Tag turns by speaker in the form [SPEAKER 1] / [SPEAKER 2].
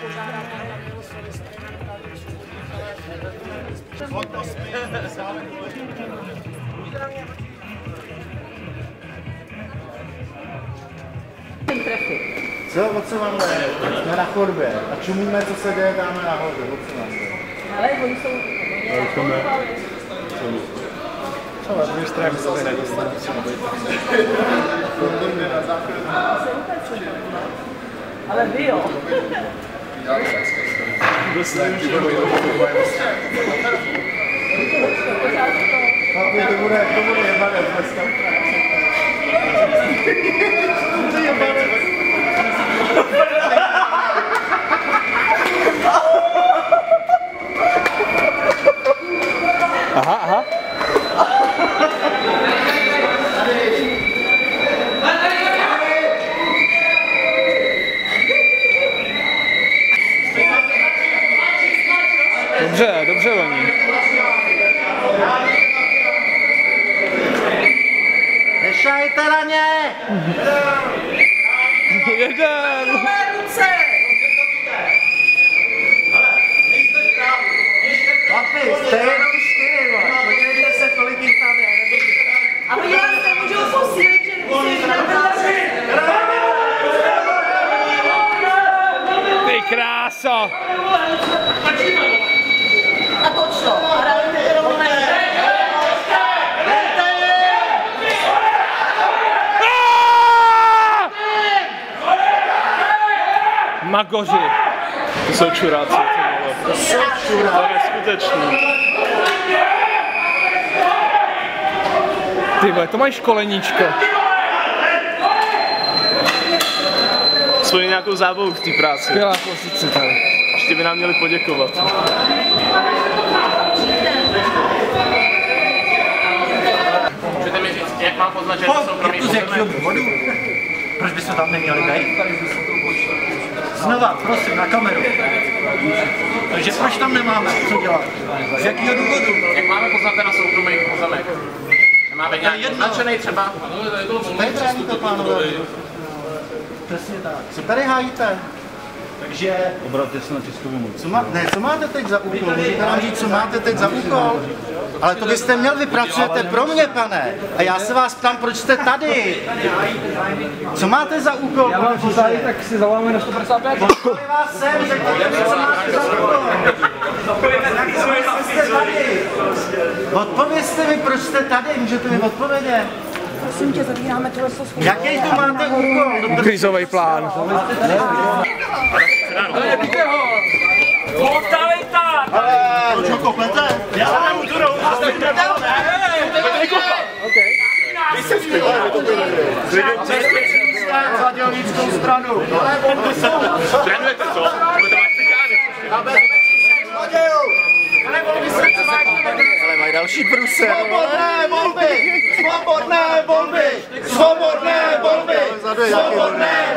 [SPEAKER 1] Co? O co vám jde? Jsme na chodbě a čumíme, co se děje, dáme nahoře. O co vám jde?
[SPEAKER 2] Ale oni jsou...
[SPEAKER 1] Ale dvě strany se nedostane.
[SPEAKER 2] Ale vy jo.
[SPEAKER 1] To bude jebanec dneska. To je jebanec.
[SPEAKER 3] Aha. Dobře oni.
[SPEAKER 1] Nešajte na ně!
[SPEAKER 3] Jeden!
[SPEAKER 1] Papi, jste jenom 4, podívejte se, kolik jich tam je.
[SPEAKER 2] A oni vás nemůžou posílit, že musí
[SPEAKER 3] Ty kráso!
[SPEAKER 2] A toč to.
[SPEAKER 3] Magoři! To jsou čuráci, to jsou čuráci. To je neskutečný. Ty vole, to mají školeníčko.
[SPEAKER 4] Svoji nějakou zábavu v té práci.
[SPEAKER 3] Skvělá pozice tady.
[SPEAKER 4] Ještě by nám měli poděkovat.
[SPEAKER 5] Můžete mi říct, jak mám poznačit soukromý pozemek?
[SPEAKER 1] Proč bychom tam neměli být? Znova, prosím, na kameru. Takže proč tam nemáme co dělat? Z jakého důvodu?
[SPEAKER 5] Jak máme poznat na soukromý pozemek? Nemáme nějaký označený třeba?
[SPEAKER 1] Tady trávní to, pánové. Přesně tak. Co tady hájíte? Takže...
[SPEAKER 6] Obratě se na tiskový mluv.
[SPEAKER 1] Co máte teď za úkol? Můžete nám říct, co máte teď za úkol? Ale to byste měl, vy pracujete pro mě, pane. A já se vás ptám, proč jste tady? Co máte za úkol?
[SPEAKER 3] Já mám pořádí, tak si zavoláme na 155.
[SPEAKER 1] Pošli vás sem, řekněte mi, co máte za úkol. Jak jste tady? Odpovězte mi, proč jste tady, můžete mi odpovědět?
[SPEAKER 2] Prosím tě, zavíráme tohle schůzku.
[SPEAKER 1] Jaký tu máte úkol?
[SPEAKER 3] Krizový plán. Nebíte ho!
[SPEAKER 4] Povstávej tam!
[SPEAKER 1] Ale, čo koplete?
[SPEAKER 4] Já se tam utu rouhu, a jste nebyl,
[SPEAKER 1] Za dělnickou stranu.
[SPEAKER 4] trénujete co? Budete mít cikány.
[SPEAKER 1] Ale mají další průser. Svobodné volby! Svobodné volby! Svobodné volby! Svobodné